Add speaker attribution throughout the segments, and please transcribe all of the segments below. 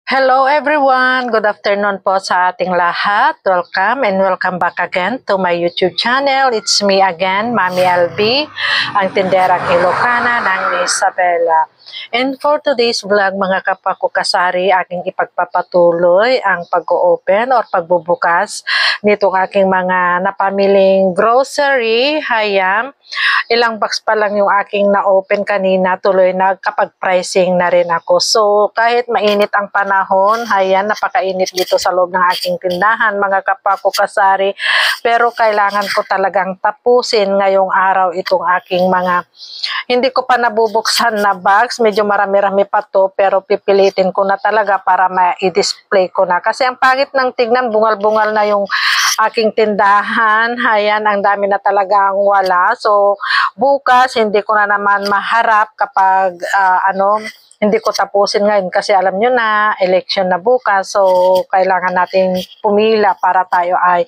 Speaker 1: Hello everyone! Good afternoon po sa ating lahat. Welcome and welcome back again to my YouTube channel. It's me again, Mami LB, ang tinderang Ilocana ng Isabela. And for today's vlog mga kapako kasari, aking ipagpapatuloy ang pag-open or pagbubukas nitong aking mga napamiling grocery. Hayam, ilang box pa lang yung aking na-open kanina, tuloy nagkapag-pricing na rin ako. So kahit mainit ang panahon, hayan, napakainit dito sa loob ng aking tindahan mga kapako kasari, pero kailangan ko talagang tapusin ngayong araw itong aking mga hindi ko pa nabubuksan na box. Medyo marami-rami pa to, pero pipilitin ko na talaga para ma-i-display ko na. Kasi ang pangit ng tignan, bungal-bungal na yung aking tindahan. Ayan, ang dami na talagang wala. So, bukas, hindi ko na naman maharap kapag, hindi ko tapusin ngayon. Kasi alam nyo na, election na bukas. So, kailangan natin pumila para tayo ay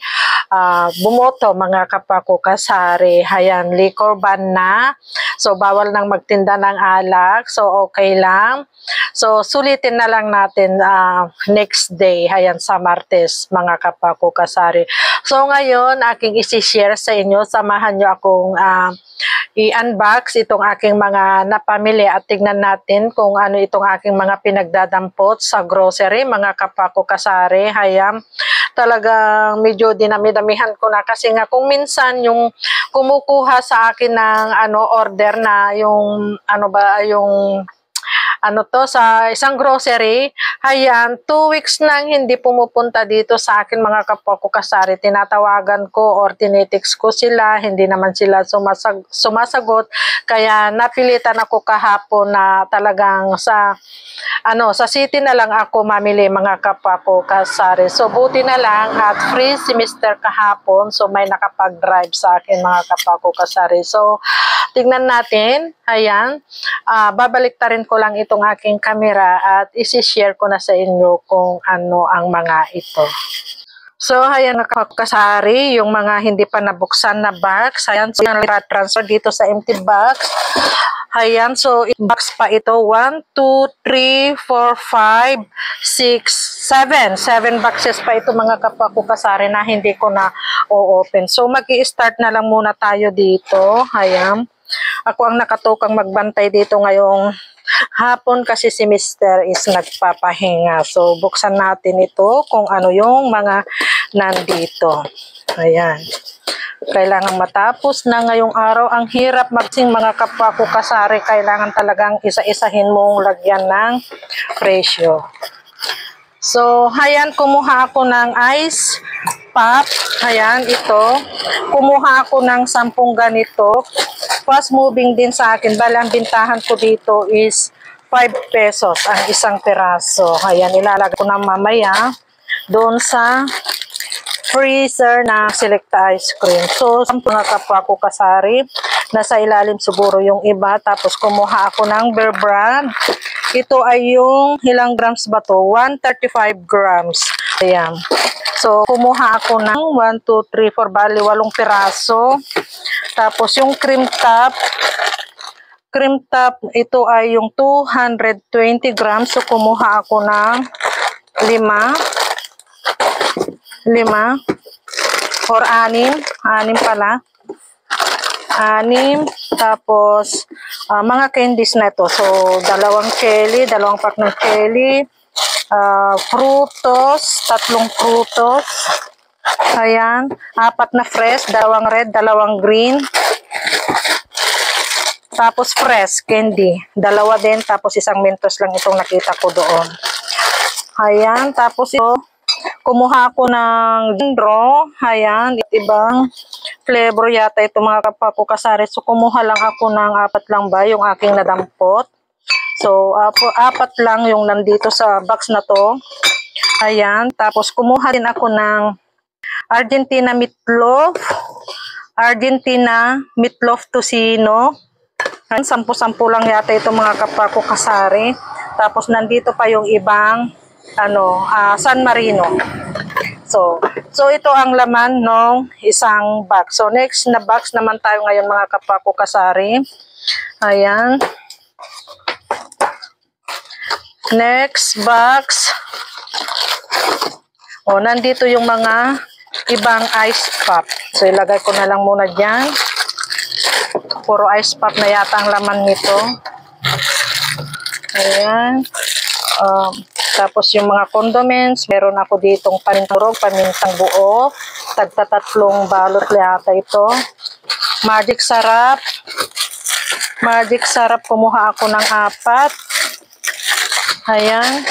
Speaker 1: bumoto mga kapako kasari. Ayan, liquor ban na. So, bawal nang magtinda ng alak. So, okay lang. So, sulitin na lang natin next day. Ayan, sa Martes, mga kapako kasari. So, ngayon, aking isi-share sa inyo. Samahan nyo akong i-unbox itong aking mga napamili at tignan natin kung ano itong aking mga pinagdadampot sa grocery, mga kapako kasari. Ayan, talagang medyo dinami-damihan ko na kasi nga kung minsan yung kumukuha sa akin ng order na yung sa isang grocery, ayan, 2 weeks nang hindi pumupunta dito sa akin mga kapwa ko kasari. Tinatawagan ko or tinitext ko sila, hindi naman sila sumasagot. Kaya napilitan ako kahapon na talagang sa city na lang ako mamili mga kapwa ko kasari. So buti na lang at free semester kahapon, so may nakapag-drive sa akin mga kapwa ko kasari. So tignan natin, ayan, babaliktarin ko lang itong aking camera at isi-share ko na sa inyo kung ano ang mga ito. So, ayan nakakasari, yung mga hindi pa nabuksan na box. Ayan, so yung transfer dito sa empty box. Ayan, so box pa ito. 1, 2, 3, 4, 5, 6, 7. 7 boxes pa ito mga kapako kasari na hindi ko na o-open. So, mag-i-start na lang muna tayo dito. Ayan. Ako ang nakatukang magbantay dito ngayong hapon kasi si Mr. is nagpapahinga. So, buksan natin ito kung ano yung mga nandito. Ayan. Kailangan matapos na ngayong araw. Ang hirap magsing mga kapwa ko kasari. Kailangan talagang isa-isahin mong lagyan ng presyo. So, ayan, kumuha ako ng ice pop. Ayan, ito. Kumuha ako ng 10 ganito. Fast moving din sa akin. Bali, ang bintahan ko dito is 5 pesos ang isang peraso. Ayan, ilalagay ko na mamaya doon sa freezer na Selecta ice cream. So, 10 na kapwa ko kasari. Nasa ilalim siguro yung iba. Tapos, kumuha ako ng Bear Brand. Ito ay yung ilang grams ba to? 135 grams. Ayan. So, kumuha ako ng 1, 2, 3, 4, bali 8 piraso. Tapos, yung cream top, ito ay yung 220 grams. So, kumuha ako ng 5 or 6 pala. 6. Tapos, mga candies na ito. So, 2 jelly, 2 pack ng jelly, frutos, 3 frutos. Ayan, 4 na fresh, 2 red, 2 green. Tapos fresh candy, 2 din, tapos 1 Mentos lang itong nakita ko doon. Ayan, tapos ito, kumuha ako ng dendro. Ayan, ibang flavor yata ito mga kapako kasari. So, kumuha lang ako ng 4 lang ba yung aking nadampot. So, 4 lang yung nandito sa box na to. Ayan, tapos kumuha din ako ng Argentina meatloaf tocino. 10-10 lang yata ito mga kapako kasari. Tapos nandito pa yung ibang San Marino. So ito ang laman ng isang box. So next na box naman tayo ngayon mga kapako kasari. Ayan. Next box. O, nandito yung mga ibang ice pop. So, ilagay ko na lang muna dyan. Puro ice pop na yata ang laman nito. Ayan. Tapos yung mga condiments, meron ako ditong paminturog, pamintang buo. Tagtatatlong balot yata ito. Magic sarap. Magic sarap, kumuha ako ng 4. Ayan.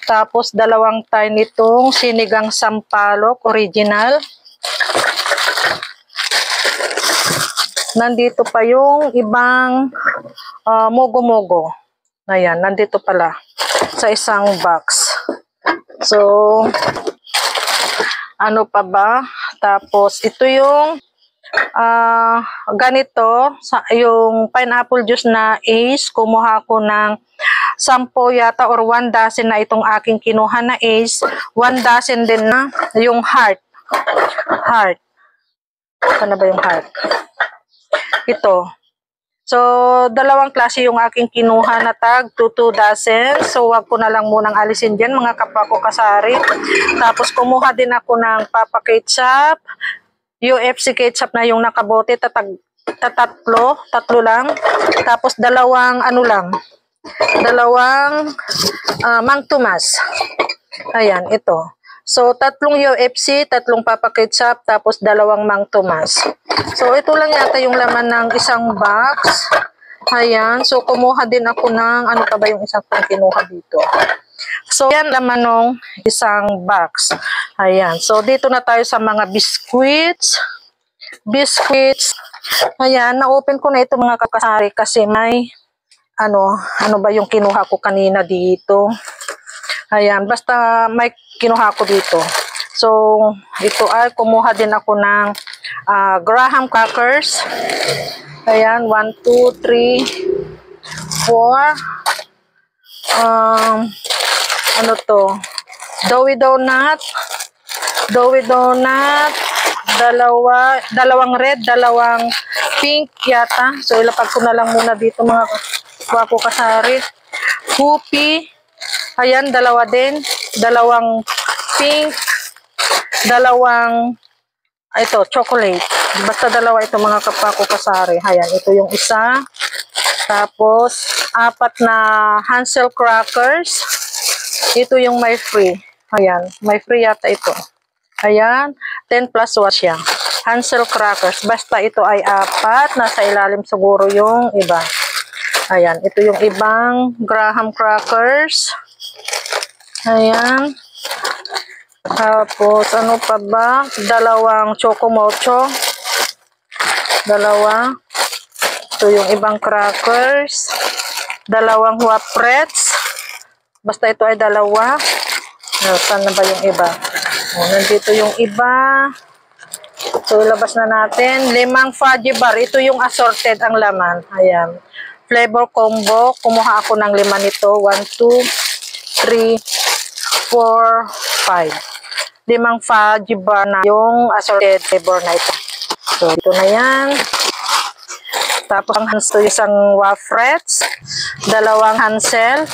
Speaker 1: Tapos 2 tayo nitong sinigang sampalok, original. Nandito pa yung ibang mogo-mogo. Ayan, nandito pala sa isang box. So, ano pa ba? Tapos, ito yung ganito, yung pineapple juice na Ace. Kumuha ko ng 10 yata or 1 dozen na itong aking kinuha na Ace. 1 dozen din na yung heart. Heart. Ano ba yung heart? Ito. So, 2 klase yung aking kinuha na tag, 2 dozen. So, wag ko na lang munang alisin dyan, mga kapwa ko kasari. Tapos, kumuha din ako ng Papa Ketchup. UFC ketchup na yung nakabote, tatlo lang. Tapos, 2 Mang Tomas. Ayan, ito. So, 3 UFC, 3 Papa Ketchup, tapos 2 Mang Tomas. So, ito lang yata yung laman ng isang box. Ayan. So, kumuha din ako ng, ano pa ba yung isang kinuha dito? So, yan laman ng isang box. Ayan. So, dito na tayo sa mga biscuits. Biscuits. Ayan. Na-open ko na ito mga kakasari kasi may, ano ba yung kinuha ko kanina dito. Ayan. Basta may kinuha ko dito. So, ito ay kumuha din ako ng Graham crackers. Ayan, 1, 2, 3, 4. Ano to? Doughy donut. Doughy donut. 2 red, 2 pink yata. So, ilapag ko na lang muna dito mga wako kasari. Hoopy. Ayan, 2 din. 2 pink. 2 ito, chocolate. Basta 2 ito mga kapako kasari. Ayan, ito yung isa. Tapos, 4 na Hansel crackers. Ito yung may free. Ayan, may free yata ito. Ayan, 10 plus 1 siya. Hansel crackers. Basta ito ay 4. Nasa ilalim siguro yung iba. Ayan, ito yung ibang Graham crackers. Ayan. Tapos, ano pa ba? 2 Choco Mocho. 2. Ito yung ibang crackers. 2 Wafrets. Basta ito ay 2. Saan na ba yung iba? Nandito yung iba. So, ilabas na natin. 5 fudgy bar. Ito yung assorted ang laman. Ayan. Flavor combo. Kumuha ako ng 5 nito. 1, 2, 3, 4, 5. 5 fudgy bar na yung assorted flavor na ito. So, ito na yan. Tapos, ang Hansel, isang Wafrets. 2 Hansel.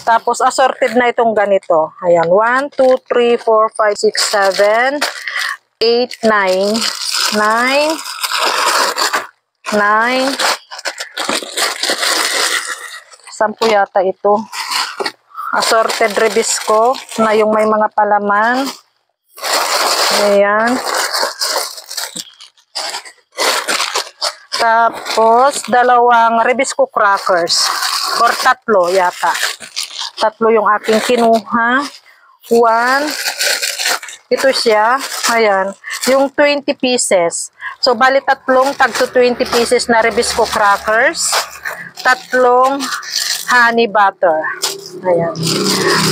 Speaker 1: Tapos, assorted na itong ganito. Ayan. 1, 2, 3, 4, 5, 6, 7, 8, 9. 9. 10 yata ito. Assorted Rebisco na yung may mga palaman. Ayan. Tapos, 2 Rebisco crackers. Or 3 yata. 3 yung aking kinuha. 1. Ito siya. Ayan. Yung 20 pieces. So, bali 3 tag to 20 pieces na Rebisco crackers. 3 honey butter. Ayan.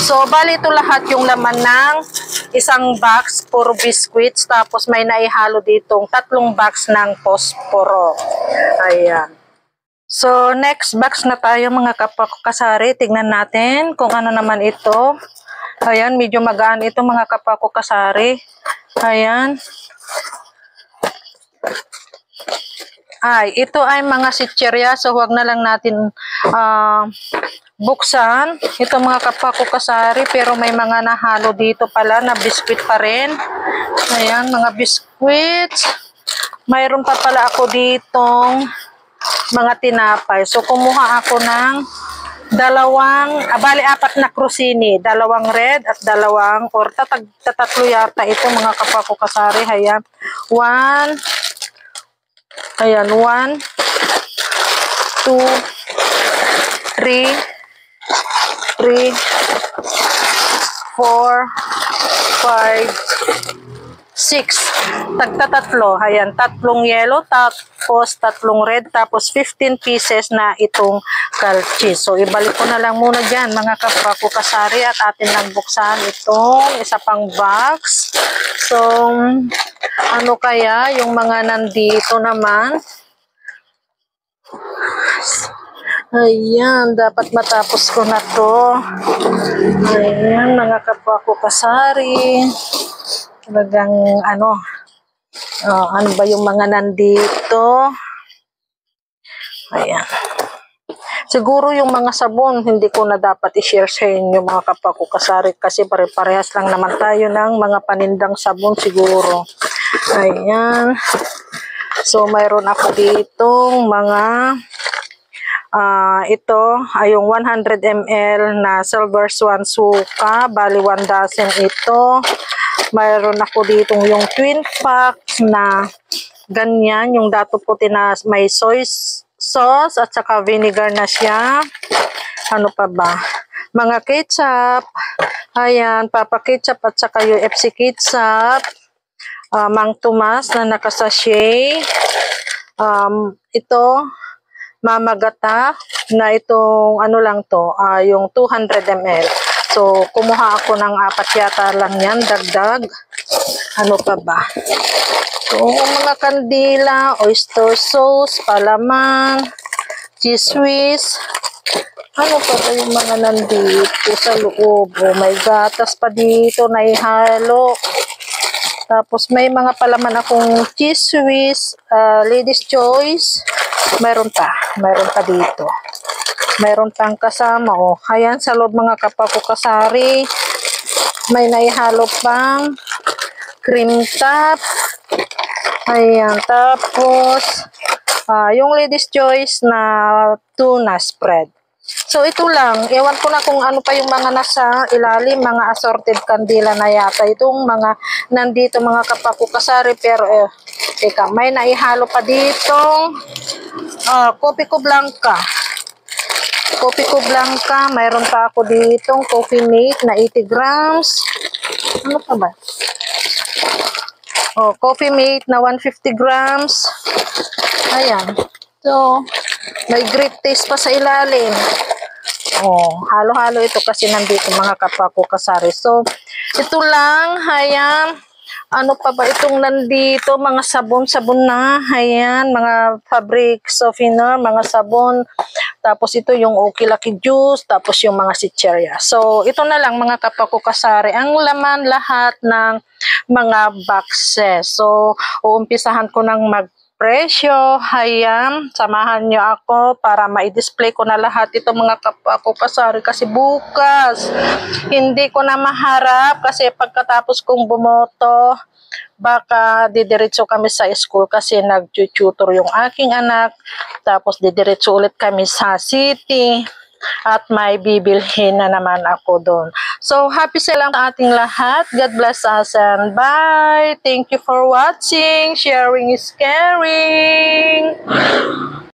Speaker 1: So, bali ito lahat yung laman ng isang box, puro biscuits. Tapos, may naihalo ditong 3 box ng posporo. Ayan. So, next box na tayo mga kapakasari. Tignan natin kung ano naman ito. Ayan, medyo magaan ito mga kapakasari. Ayan. Ay, ito ay mga sitcherya. So, huwag na lang natin buksan. Ito mga kapwa ko kasari, pero may mga nahalo dito pala na biskwit pa rin. Ayan, mga biskwits. Mayroon pa pala ako ditong mga tinapay. So, kumuha ako ng apat na krusini. Dalawang red at dalawang, or tatlo yata ito mga kapwa ko kasari. Ayan, 1, 2, 3, 4, 5, 6. Tagtatatlo. Ayan, tatlong yellow, tapos tatlong red, tapos 15 pieces na itong calchis. So, ibalik ko na lang muna dyan, mga kapwa ko kasari, at atin lang buksan itong isa pang box. So, ano kaya yung mga nandito naman? Ayan, dapat matapos ko na to. Ayan, mga kapwa ko kasari. Talagang ano ba yung mga nandito? Ayan. Siguro yung mga sabon, hindi ko na dapat i-share sa inyo mga kapwa ko kasari, kasi pare-parehas lang naman tayo ng mga panindang sabon siguro. Ayan. So, mayroon ako ditong mga ito ay yung 100 ml na Silver Swan suka, bali 1 dozen ito. Mayroon ako ditong yung twin pack na ganyan, yung dato puti na may soy sauce at saka vinegar na siya. Ano pa ba? Mga ketchup. Ayan, Papa ketchup at saka UFC ketchup. Mang Tomas na nakasachet. Ito, Mama Gata na itong ano lang to, yung 200 ml. So, kumuha ako ng 4 yata lang yan, dagdag. Ano pa ba? So, mga kandila, oyster sauce, palaman, cheese whiz. Ano pa ba yung mga nandito sa loob? Oh, may gatas pa dito na ihalo. Tapos may mga palaman akong cheese whiz, ladies choice. Mayroon pa dito. Mayroon pang kasama. Oh, ayan, sa loob mga kapwa ko kasari, may naihalo pang cream top. Ayan, tapos yung ladies choice na tuna spread. So, ito lang. Ewan ko na kung ano pa yung mga nasa ilalim, mga assorted kandila na yata. Itong mga nandito mga kapwa ko kasari, pero teka, may naihalo pa ditong Coffee ko Blanca. Coffee ko Blanca. Mayroon pa ako ditong Coffee Mate na 80 grams. Ano pa ba? Coffee Mate na 150 grams. Ayan. So, may great taste pa sa ilalim. Halo-halo ito kasi nandito mga kapwa ko kasari. So, ito lang. Ayan. Ano pa ba itong nandito? Mga sabon-sabon na. Ayan. Mga fabric softener, mga sabon. Tapos ito yung Okay Lucky Juice. Tapos yung mga Sitcheria. So, ito na lang mga kapwa ko kasari. Ang laman lahat ng mga boxes. So, uumpisahan ko ng presyo. Ayan, samahan nyo ako para ma-display ko na lahat ito mga kapwa ko kasari, kasi bukas hindi ko na maharap, kasi pagkatapos kong bumoto baka didiretso kami sa school kasi nag-tutor yung aking anak, tapos didiretso ulit kami sa city at may bibilhin na naman ako doon. So, happy sila sa ating lahat. God bless us and bye. Thank you for watching. Sharing is caring.